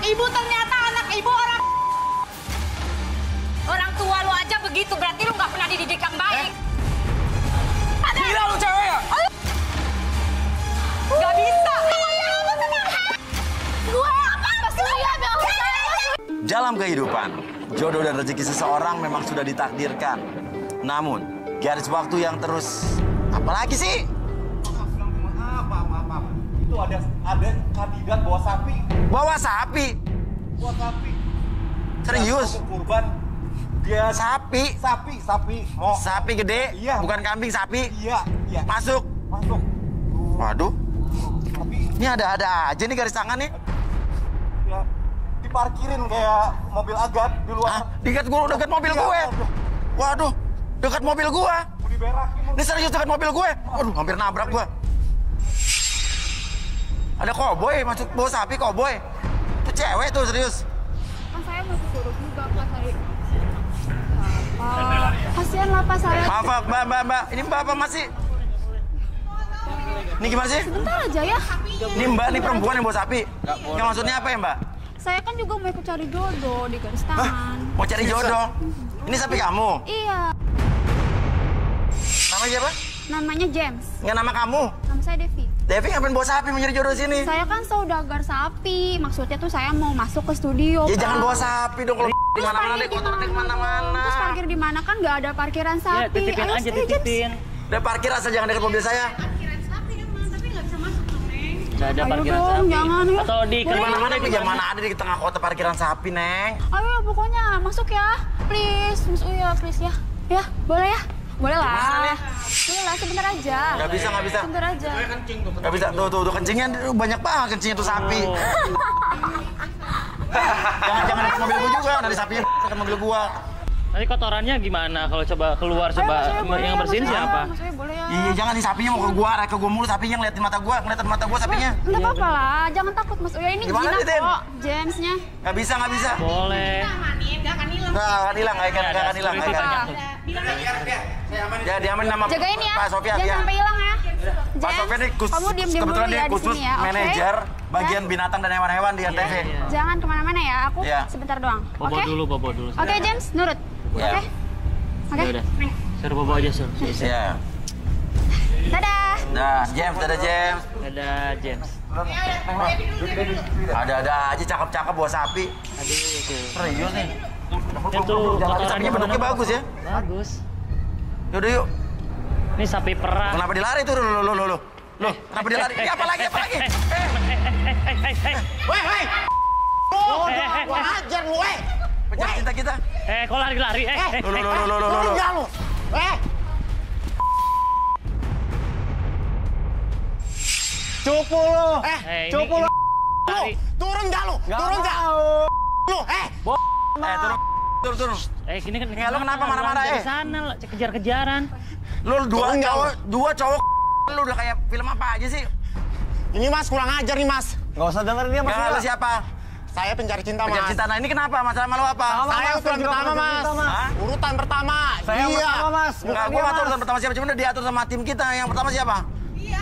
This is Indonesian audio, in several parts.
ibu ternyata anak ibu orang. Orang tua lu aja begitu, berarti lu nggak pernah dididik yang baik. Gila lu cewek ya? Gak bisa. Gue apa? Saya gak usah. Dalam kehidupan, jodoh dan rezeki seseorang memang sudah ditakdirkan. Namun, garis waktu yang terus... Apalagi sih? Maaf. Itu ada kandidat bawa sapi. Bawa sapi? Bawa sapi. Serius? Kurban. Dia Sapi? sapi. Mau. Sapi gede? Iya. Bukan kambing, sapi? Iya. Masuk? Masuk. Waduh, Tapi ini ada aja nih garis tangan nih. ya diparkirin kayak mobil agat di luar. Hah? Dekat mobil Iya, gue. aduh. Waduh, dekat mobil gue. Mau diberakin lu. Ini serius dekat mobil gue. Waduh, hampir nabrak gue. Ada koboi masuk bawa sapi, koboi. Itu cewek tuh, serius. Kan saya masih suruh juga Pak Sari. Kasihan lah Pak saya. Maaf, Mbak. Ini Mbak apa masih? Ini gimana sih? Bentar aja ya. Ini Mbak, ini perempuan yang bawa sapi. Yang maksudnya apa ya, Mbak? Saya kan juga mau ikut cari jodoh di garis tangan. Mau cari jodoh? Ini sapi kamu? Iya. Namanya siapa? Namanya James. Nggak nama kamu? Nama saya Devi. Devi ngapain bawa sapi mau nyari jodoh sini? Saya kan saudagar sapi. Maksudnya tuh saya mau masuk ke studio. Ya Pak. jangan bawa sapi dong kalau di mana-mana deh, kotor di mana-mana. Terus parkir di mana kan nggak ada parkiran sapi. Ya, titipin Ayo, aja, James. titipin. Udah parkir asal jangan dekat mobil saya. Parkiran sapi emang, tapi nggak bisa masuk dong, Neng. Nggak ada Ayo parkiran dong, sapi. jangan ya. Atau di Di mana-mana di mana ada di tengah kota parkiran sapi, Neng. Ayo pokoknya masuk ya, please, Miss Uya, please ya. Ya, boleh ya? Boleh lah. Gimana nih? Boleh lah, sebentar aja. Nggak bisa. Sebentar aja. Nggak bisa. Tuh kencingnya banyak banget kencingnya tuh sapi. Oh. Jangan dekat mobil gua juga, nanti sapinya dekat mobil gua. Nanti kotorannya gimana kalau coba keluar, Ayo, coba Mas Uya, boleh yang ya, bersihin Mas Uya. siapa? Mas Uya, boleh ya. Iya, jangan nih sapinya mau ke gua mulu sapinya ngeliatin mata gua sapinya. Nggak apa-apa lah, jangan takut Mas Uya. Ini Gimana jinak nih, Tin? kok, Jamesnya. Nggak bisa. Boleh. Amanin, nggak akan hilang. Nggak akan hilang, nggak akan hilang. security banyak tuh. Bilang aja. Ya, diamanin nama Jagain ya, Pak Sofyan jangan ya. sampai hilang ya. Pak James, Sofyan ini kamu diem-diem dulu kebetulan dia ya di khusus sini ya, oke? manajer bagian Ya. binatang dan hewan-hewan di NTV. Jangan kemana-mana ya, aku Iya. sebentar doang, Bobo oke? dulu, bobo dulu. Oke, James, nurut. Iya. Oke? Oke? Ya udah. Suruh bobo aja, suruh. Iya. Dadah. Nah, James, James. Ada James. Ada aja cakep-cakep bawa sapi. Aduh, tuh. Serius nih. Itu Sapinya bentuknya bagus ya. Bagus. Yaudah yuk. Ini sapi perah. Kenapa dilari tuh? Loh, kenapa dilari? Ya, apa lagi? Weh. Gua ajar lu, Pecah cinta kita. Kok lari-lari? Loh. Enggak lu. Cupu lu. Cupu lu. Lari. Turun enggak lu? Turun enggak? Lu, Turun. Gini kan. Ya, lu kenapa marah-marah, Dari sana, kejar-kejaran. Lu dua cowok. Lu udah kayak film apa aja sih? Ini Mas kurang ajar nih Mas. Nggak usah dengerin dia, Mas. Enggak, lu siapa? Saya pencari cinta Pencari Mas. cinta. Nah, ini kenapa? Masalah malu apa? Saya Mas, urutan juga pertama pencari Mas. cinta, Mas. Hah? Urutan pertama. Saya yang Iya. pertama, Mas. Enggak, Bukan gua dia, nggak tahu Mas. urutan pertama siapa, cuma udah diatur sama tim kita. Yang pertama siapa?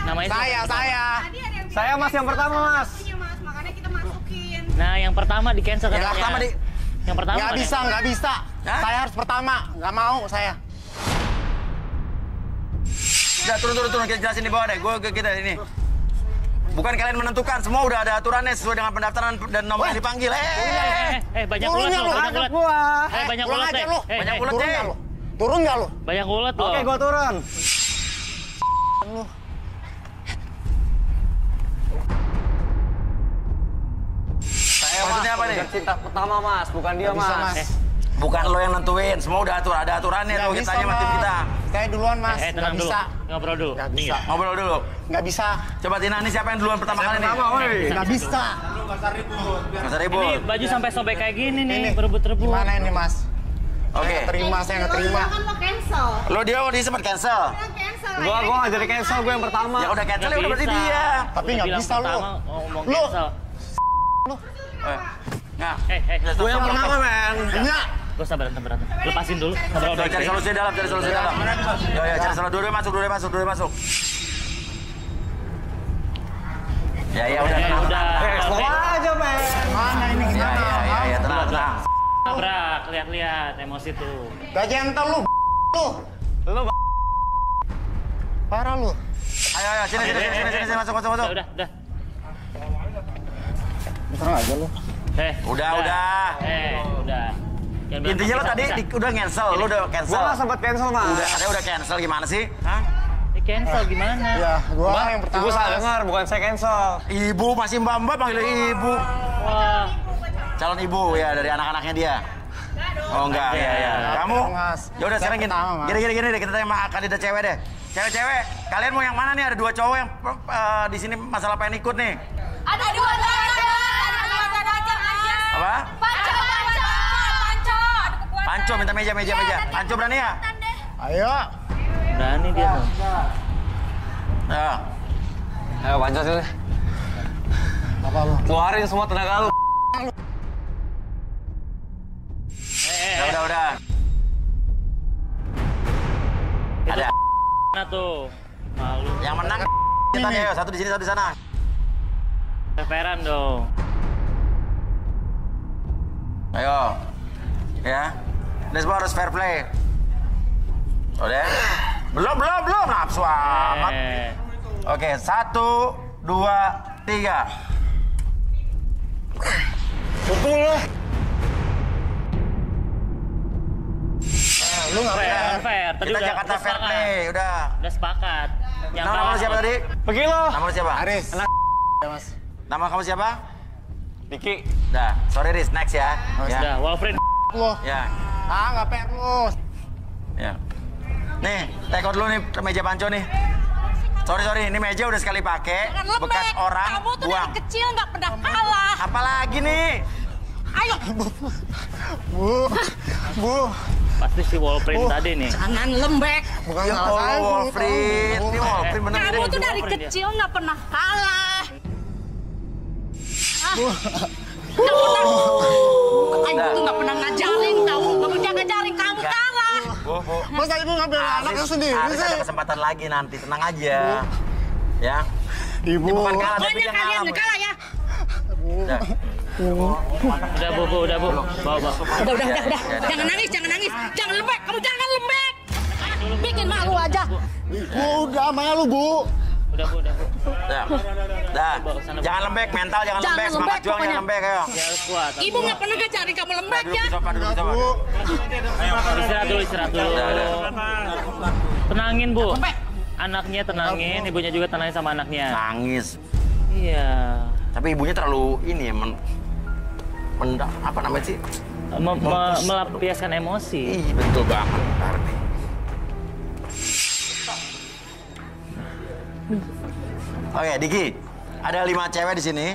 Namanya siapa? Saya. Tadi ada yang Saya Mas yang pertama, Mas. Iya, Mas, makanya kita masukin. Nah, yang pertama di cancel Yang katanya. pertama Yang pertama. Nggak bisa, nggak bisa. Hah? Saya harus pertama. Nggak mau saya. Udah turun. Kita jelasin di bawah deh. Kita ini. Bukan kalian menentukan, semua udah ada aturannya sesuai dengan pendaftaran dan nomor yang dipanggil. Banyak Turun ulet nggak lu, lu? banyak ulet. Gua. Banyak kurang ulet ajar deh. lu. Banyak ulet Turun deh. nggak lu? Turun nggak lu? Banyak ulet loh. Oke, gua turun. Saya Maksudnya apa nih? Cinta pertama, Mas. Bukan dia, Nggak bisa, Mas. Mas. Bukan lo yang nentuin, semua udah ada aturannya Nggak tuh. bisa, Kita tanya sama tim Mas. kita. Saya duluan Mas. Tenang Nggak dulu. bisa. Ngobrol dulu. Nggak Nih, bisa. Ngobrol dulu. Nggak bisa. Coba Tina, ini siapa yang duluan pertama kali nih? Nggak bisa. Nggak usah Ini ribut. baju sampai sobek kayak gini nih, Ini. berebut-rebut. Gimana ini Mas? Oke. Saya nggak terima. Kan lo cancel. Dia sempat cancel. Lo cancel. Gua nggak jadi cancel, gua yang pertama. Ya udah cancel ya Nggak udah berarti bisa. dia. Tapi nggak Bilang bisa lu. pertama, ngomong Lu. cancel. Nah, Gua yang pertama, men. Enggak. Gua sabar, berantem. Lepasin dulu. Ngobrol Udah, cari solusi dalam. Ya, cari solusi dulu masuk. Ya, udah. Udah. Slow aja, men. Mana ini? Nabrak, lihat-lihat emosi tuh. Gak gentle lu, lu. Parah lu. Ayo, sini, masuk. Udah. Serang aja lu. Udah. Udah. Jangan bilang Intinya lo bisa, tadi bisa. udah cancel, lo udah cancel. Gua nggak sempet cancel, Mas. Udah cancel gimana sih? Hah? Cancel gimana? Ya, gua Mbak, yang pertama. Ibu salah dengar, bukan saya cancel. Ibu masih mbak panggil ibu. Wah, Calon ibu ya dari anak-anaknya dia. Oh enggak, ya. Kamu? Mas. Ya udah sekarang gini. Pertama, Mas. Gini deh, kita tanya kandidat cewek deh. Cewek-cewek, kalian mau yang mana nih? Ada 2 cowok yang di sini masalah pengen ikut nih. Ada dua aja. Apa? Panco. Panco minta meja. Panco berani ya? Ayo. berani dia. Ya. Ayo panjat sini. Apa lu? Keluarin semua tenaga lu. Udah. Ada. Mana tuh? Malu. Yang menang kita ayo, satu di sini, satu di sana. Referan dong. Ayo. Ya. Ini semua harus fair play. Udah? Belum. Nafsu amat. Oke, 1, 2, 3. Pukul lu. Lu nggak Fair. Tadi Kita udah Jakarta fair sepakat. play, udah. Udah sepakat. Yang Nama kamu siapa tadi? Pergi lo. Nama lu siapa? Aris. Enak. Ya, Mas. Nama kamu siapa? Diki. Dah, sorry Riz, next ya. Ya. Udah, Wolverine. Lu. Ya. Nggak fair lu. Ya. Nih, take out dulu nih meja Panco nih. Sorry, ini meja udah sekali pakai, bekas orang Kamu tuh buang. dari kecil nggak pernah kalah. Apalagi nih? Ayo. Bu. Pasti si Wolverine tadi nih. Jangan lembek. Bukan Ya salah saya, Allah, Bu. Wolverine. Ini Wolverine bener Kamu tuh dari Wolverine dia. kecil nggak pernah kalah. Aku tuh nggak pernah ngajarin kamu. Kamu jangan ngajarin kamu kalah. Bu. Masa ibu ngambil anaknya sendiri Aris ada sih? kesempatan lagi nanti, tenang aja. Ya. Ibu. Ini bukan kalah, tapi Pokoknya dia kalian ngalah. kalah ya. Udah. Udah, Bu. Bawa. Udah. Ya. Jangan nangis. Jangan lembek. Kamu jangan lembek. Bikin malu aja. Bu, udah malu, Bu. Udah, Bu. Dah. Jangan lembek, mental jangan Jangan lembek, semangat lembek juang jangan pokoknya. lembek, ayo. Ya harus kuat. Ibu nggak pernah ngajarin kamu lembek Duduk ya. di sofa, duduk di sofa. Bu. Istirahat dulu. Tenangin, Bu. Anaknya tenangin, ibunya juga tenangin sama anaknya. Nangis. Iya. Tapi ibunya terlalu ini ya, apa namanya sih? Melampiaskan emosi. Ih, betul banget. Bentar nih. Oke, Diki. Ada 5 cewek di sini.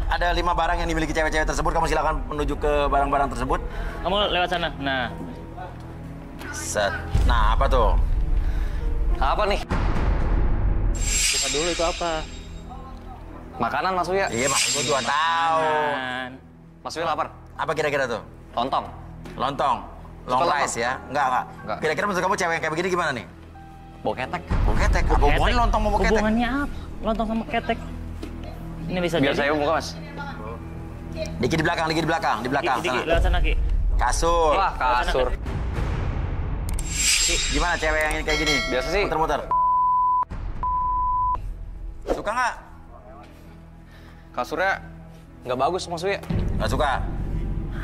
Ada 5 barang yang dimiliki cewek-cewek tersebut. Kamu silakan menuju ke barang-barang tersebut. Kamu lewat sana. Nah, Set. Nah, apa tuh? Apa nih? buka dulu itu apa? Makanan Mas Uya. Iya, Mas. Gue juga tahu. Kan. Mas Uya lapar. Apa kira-kira tuh? Lontong. Lontong. Long Suka rice ya? Enggak. Enggak. Kira-kira menurut kamu cewek yang kayak begini gimana nih? Bau ketek. Bau ketek. Apa hubungannya lontong mau bau ketek? Hubungannya apa? Lontong sama ketek. Ini bisa Biar jadi. saya buka Mas. Diki di belakang. Diki, Sana. lewat sana, Ki. Kasur. Wah, kasur. Gimana cewek yang ini kayak gini? Biasa sih. Muter-muter. Suka nggak? Kasurnya nggak bagus Mas Uya. Nggak suka?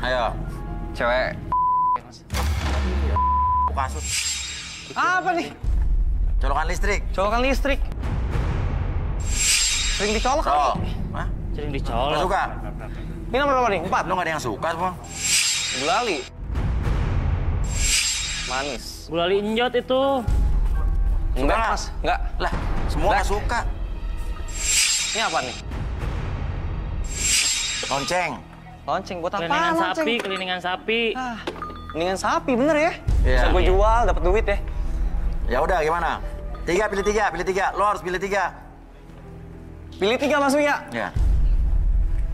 Ayo. Cewek. Kasur. Apa nih? Colokan listrik. Colokan listrik. Sering dicolok kali. Oh. Hah? Sering Nggak dicolok. suka? Ini nomor berapa nih? 4. Lu nggak ada yang suka semua? Gulali. Manis. Gulali enjot itu. Enggak nggak? Mas. Enggak. Lah, semua nggak suka. Ini apa nih? Lonceng. Lonceng buat apa? Keliningan sapi. Ah, mendingan sapi bener ya? Iya. Bisa gue jual, dapat duit ya. Ya udah gimana? Pilih tiga. Lo harus pilih 3. Pilih 3 Mas Uya. Ya.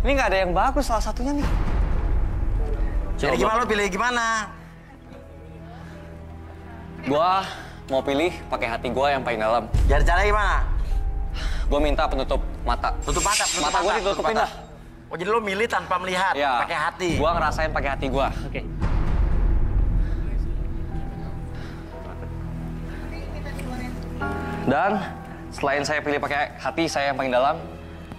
Ini nggak ada yang bagus salah satunya nih. Jadi gimana lo pilih gimana? Gua mau pilih pakai hati gua yang paling dalam. Jadi caranya gimana? Gua minta penutup mata. Tutup mata. Mata gua ditutupin dah. Oh, jadi lo milih tanpa melihat, Ya. pakai hati. Gua ngerasain pakai hati gua. Oke. Dan selain saya pilih pakai hati saya yang paling dalam,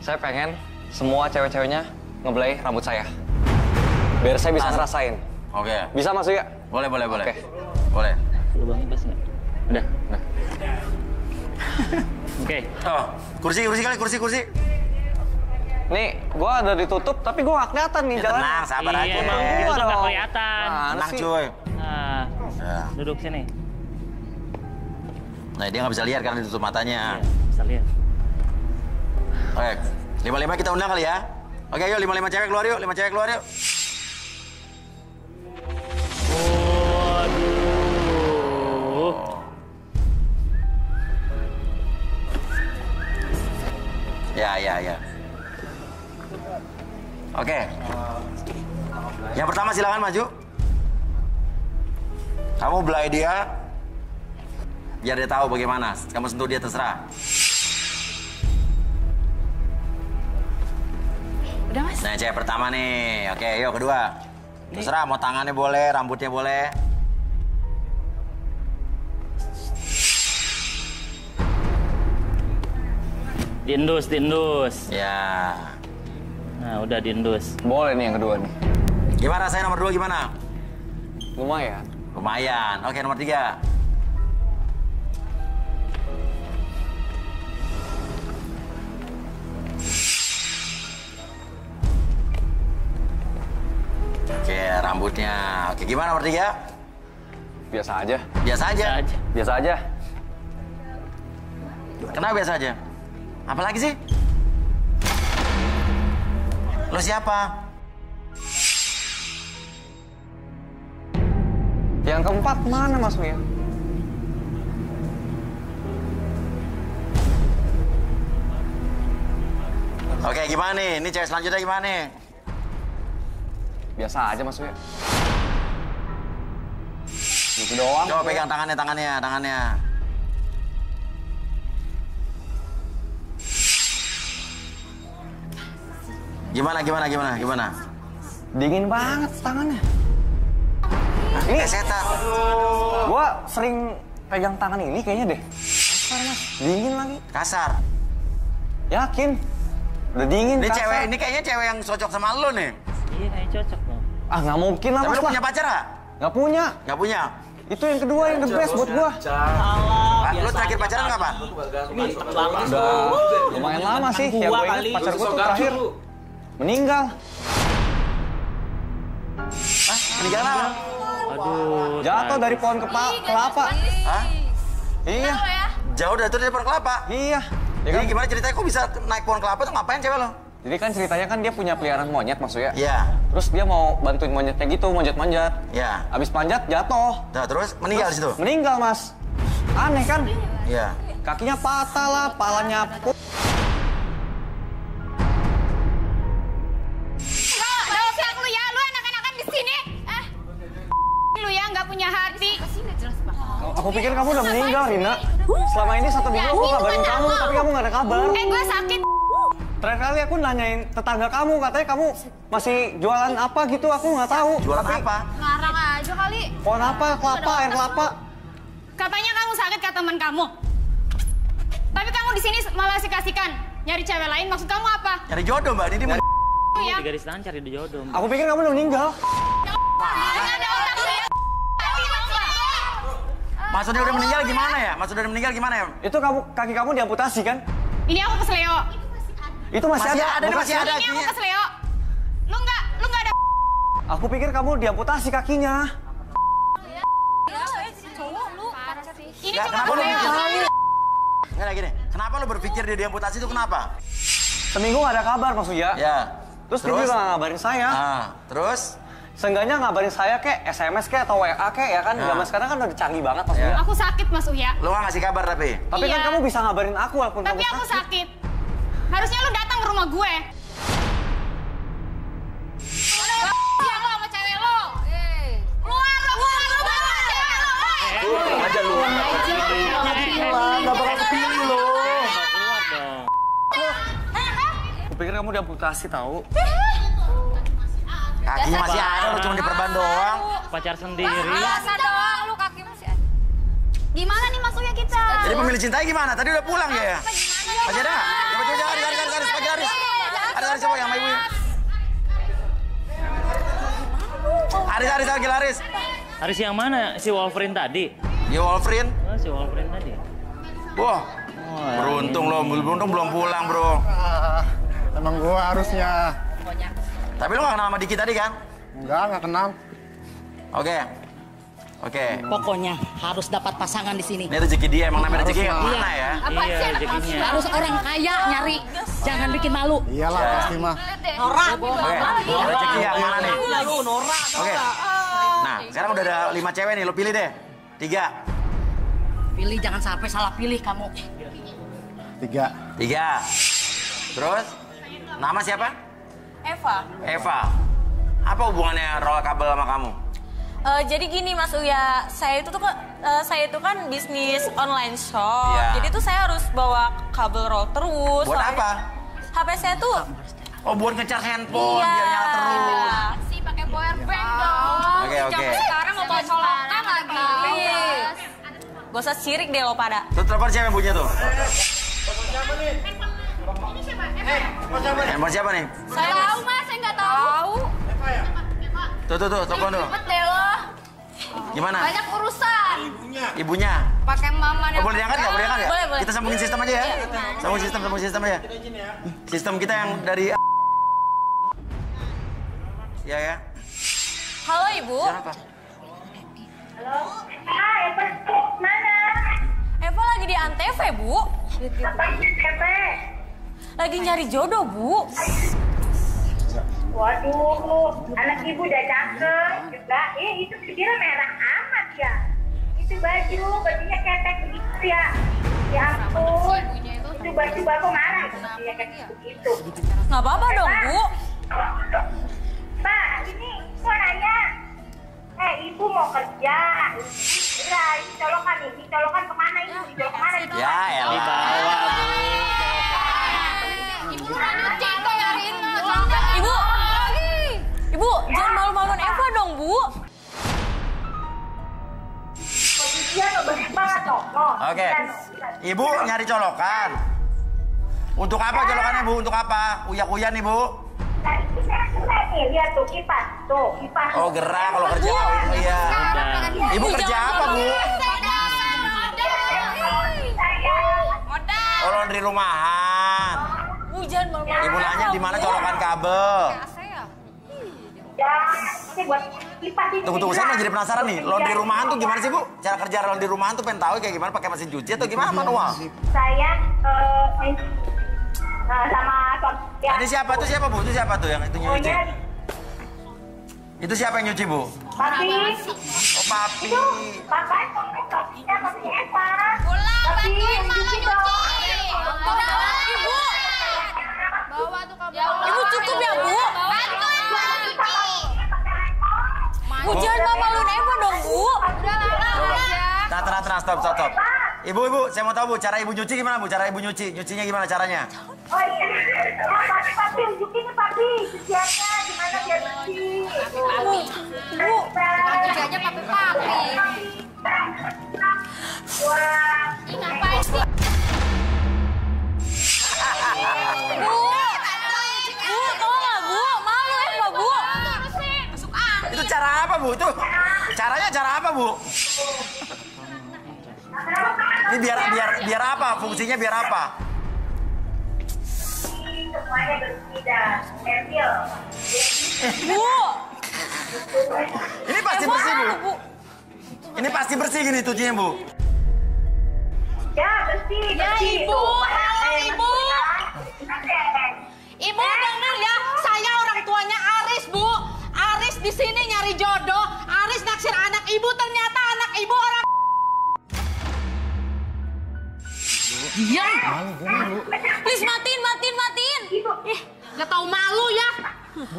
saya pengen semua cewek-ceweknya ngebelai rambut saya. Biar saya bisa ngerasain. Oke. Bisa masuk ya? Boleh. Oke. Boleh. Lubangnya pas nggak? Udah. Oke. Oh, kursi kali, kursi. Nih, gua udah ditutup tapi gua nggak kelihatan nih Ya, jalan. tenang, sabar Iya, aja. emang Iya itu nggak dong. kelihatan. Mana Tenang, sih? cuy. Nah, Ya. duduk sini. Nah, dia nggak bisa lihat karena ditutup matanya. Iya, bisa lihat. Oke, 5 kita undang kali ya. Oke, yuk 5 cewek keluar yuk, 5 cewek keluar yuk. Waduh. Ya. Oke. Yang pertama silakan maju. Kamu belai dia, biar dia tahu bagaimana. Kamu sentuh dia terserah. Udah, Mas. Nah, cewek pertama nih. Oke, yuk kedua. Terserah, mau tangannya boleh, rambutnya boleh. Diendus. Ya. Nah, udah diendus. Boleh nih yang kedua nih. Gimana saya nomor 2 gimana? Lumayan. Lumayan. Oke, nomor 3. Oke, rambutnya. Oke, gimana nomor 3? Biasa aja. Biasa aja. Aja. Biasa aja. Kenapa biasa aja? Apalagi sih? Lo siapa? Yang keempat mana masuknya? Oke, gimana nih? Ini cewek selanjutnya gimana nih? Biasa aja masuknya. Gitu doang. Coba pegang tangannya. Gimana? Dingin banget tangannya. Ini setan. Gua sering pegang tangan ini kayaknya deh. Kasar mas. Dingin lagi. Kasar. Yakin? Udah dingin. Ini kasar. cewek, ini kayaknya cewek yang cocok sama lo nih. Iya, kayaknya cocok loh. Ah nggak mungkin lah Tapi mas lo lah. punya pacar nggak? Nggak punya. Nggak punya. Itu yang kedua yang the best buat gua. Lo terakhir pacaran kapan? Udah lumayan lama sih. Yang gua ingat pacar gua tuh terakhir meninggal. Hah? Meninggal apa? Aduh. Jatuh dari pohon kelapa. Hah? Iya. Jauh dari itu dari pohon kelapa. Iya. Ya Jadi kan? gimana ceritanya kok bisa naik pohon kelapa tuh ngapain cewek lo? Jadi kan ceritanya kan dia punya peliharaan monyet maksudnya. Iya. Terus dia mau bantuin monyetnya gitu, manjat-manjat. Iya. Abis manjat jatuh. Nah, terus meninggal di situ. Meninggal mas. Aneh kan? Iya. Kakinya patah lah, palanya Nggak usah lu ya, lu enak-enakan di sini. Lu ya nggak punya hati. Aku pikir kamu udah meninggal, Rina. Selama ini 1 minggu aku kabarin kamu, tapi kamu gak ada kabar. Gue sakit. Terakhir kali aku nanyain tetangga kamu, katanya kamu masih jualan apa gitu, aku nggak tahu. Jualan Tapi apa? Ngarang aja kali. pohon apa? Kelapa, air kelapa. Katanya kamu sakit ke teman kamu. Tapi kamu di sini malah kasihkan nyari cewek lain. Maksud kamu apa? Nyari jodoh mbak, ini mau Ya. Di garis tangan cari di jodoh. Aku pikir kamu udah meninggal. Nggak ada otak lu ya. Maksudnya udah meninggal gimana ya? Maksudnya udah meninggal gimana ya? Itu kaki kamu diamputasi kan? Ini aku kesleo. Itu masih ada. ini masih ada. Ini aku kesleo. Lu nggak ada. Aku pikir kamu diamputasi kakinya. Ini Nggak, cuma kenapa lu kesleo. mikir? Nggak gini. Kenapa lu berpikir dia diamputasi itu kenapa? Seminggu gak ada kabar maksudnya. Ya. Terus dia juga gak ngabarin saya. Ah, terus? Seenggaknya ngabarin saya kek, SMS kek, atau WA kek ya kan. Nah. Zaman sekarang kan udah canggih banget maksudnya. Ya. Aku sakit Mas Uya. Lu nggak ngasih kabar tapi? Tapi kan Iya. kamu bisa ngabarin aku walaupun Tapi kamu aku sakit. Harusnya lu datang ke rumah gue. Siapa sama cewek lo? Keluar lo, bawa cewek lo. Aja lu. Nggak bakal kepilih loh. Keluar dong. Aku pikir kamu udah amputasi tahu. Kakinya masih ada, lu cuma diperban doang. Pacar sendiri. Biasa doang lu kaki masih ada. Gimana nih masuknya kita? Jadi pemilih cintai gimana? Tadi udah pulang ya? Masih ada nggak? Coba garis. Ada coba yang sama ibu. Aris. Aris yang mana? Si Wolverine tadi? Ya Wolverine. Oh, si Wolverine tadi. Wah, beruntung lo, belum pulang bro. Emang gua harusnya. Tapi lo gak kenal sama Diki tadi kan? Enggak kenal. Oke. Pokoknya harus dapat pasangan di sini. Ini rezeki dia, emang namanya rezeki yang Harus, mana ya? Iya, rezekinya. Harus orang kaya nyari. Jangan bikin malu. Iyalah pasti mah. Oke, rezeki yang mana nih? Oke. Nah, sekarang udah ada 5 cewek nih, lo pilih deh. 3. Pilih, jangan sampai salah pilih kamu. 3. Terus, nama siapa? Eva. Apa hubungannya roll kabel sama kamu? Jadi gini Mas Uya, saya itu kan bisnis online shop. Iya. Jadi tuh saya harus bawa kabel roll terus. Buat soalnya apa? HP saya tuh. Oh, buat ngecas handphone, Iya. biar nyala terus. Sih pakai power bank dong. Oke. Sekarang mau bawa colokan lagi. Gak usah sirik deh lo pada. Tuh, telepon siapa yang bunyinya tuh? Handphone siapa nih? Saya tahu Mas, saya nggak tahu. Tuh, telepon tuh. Ribet deh lo. Gimana? Banyak urusan. Ibunya? Pakai mama Oh, boleh diangkat nggak? Boleh. Kita sambungin sistem aja ya. Sambungin sistem aja. Sistem kita yang dari ya. Halo Ibu. Siapa? Eva lagi di Antv Bu. Lagi nyari jodoh Bu. Waduh, anak ibu udah cakep juga. Itu bibirnya merah amat ya. Itu bajunya ketek begitu ya. Ya ampun. Itu baju bapak marah bajunya kayak begitu. Nggak apa-apa dong Bu. Pak, ini mau nanya. Ibu mau kerja. Iya, ini colokan kemana ini? Dicolok kemana itu? Ya, elah. Di bawah Bu. Ibu udah nyuci kok nyariin. Ibu, jangan malu-maluin Eva dong Bu. Iya, banyak banget loh. Oke. Ibu nyari colokan. Untuk apa colokannya Bu? Untuk apa? Uyak-uyan nih Bu. Nah, itu saya nih, lihat tuh kipas. Oh, gerak kalau kerja. Iya. Ibu kerja apa Bu? Oh, laundry rumahan. Bu, jangan malu-maluin Ibu nanya Eva, di mana Bu. colokan kabel. Ya, ini buat kipas ini. Tunggu, saya mau jadi penasaran nih. Laundry rumahan tuh gimana sih Bu? Cara kerja laundry rumahan tuh pengen tahu kayak gimana? Pakai mesin cuci atau gimana manual? Saya sama ya. Ini siapa tuh Bu? Itu siapa tuh yang itu nyuci? Itu siapa yang nyuci Bu? Papi. Oh, papi. Itu papa papinya Eva. Pulang, Papi, bantuin malah nyuci nyuci. dong. Ibu. Bawa tuh kabel. Ibu cukup ya Bu. Bantuin malah nyuci. Bu, jangan malu-maluin Eva dong Bu. Udah lah. Tenang, stop. Ibu, saya mau tahu Bu, cara Ibu nyuci gimana Bu? Cara Ibu nyucinya gimana caranya? Oh iya, papi, unjukin nih papi, cuciannya gimana biar bersih. Bu, Cuci aja papi. wah, Ih, ngapain sih? Bu, tau nggak Bu? Malu Eva Bu. Masuk angin. Itu cara apa Bu? Itu caranya cara apa Bu? Ini biar apa? Fungsinya biar apa? semuanya bersih dan steril. Bu. Ini pasti Eva bersih Bu. malu, Bu. Ini pasti bersih gini cucinya Bu. Ya, bersih. Ya, Ibu. Ibu. Ibu dengar ya, saya orang tuanya Aris, Bu. Aris di sini nyari jodoh. Aris naksir anak ibu, ternyata anak ibu orang. Diam. Please matiin. Gak tau malu ya.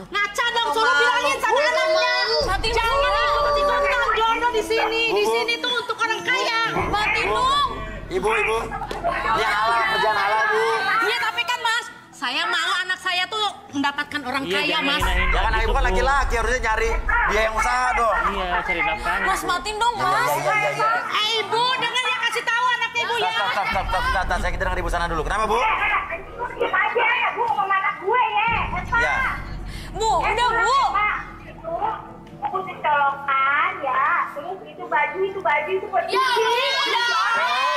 Ngaca dong, suruh bilangin sama anaknya. Matiin Jangan dulu. ikut-ikutan jodoh di sini. Di sini tuh untuk orang kaya. Matiin dong. Ibu. Ini halal, kerjaan halal Bu. Iya tapi kan Mas, saya saya mau anak saya tuh mendapatkan orang Iya, kaya, jangan Mas. hina-hina Ya kan gitu, ibu kan Bu. laki-laki, harusnya nyari dia yang usaha dong. Iya, cari nafkahnya. Mas, Bu. matiin dong, Mas. Ibu, dengar ya, kasih tahu anaknya Ibu ya. Stop. Saya kita dengar ibu sana dulu. Kenapa, Bu? Diam aja, Bu ngomong anak gue ya. Ya. Bu, udah, Bu. Pak, itu aku dicolokan ya. Terus itu baju buat Ya, cuci. udah.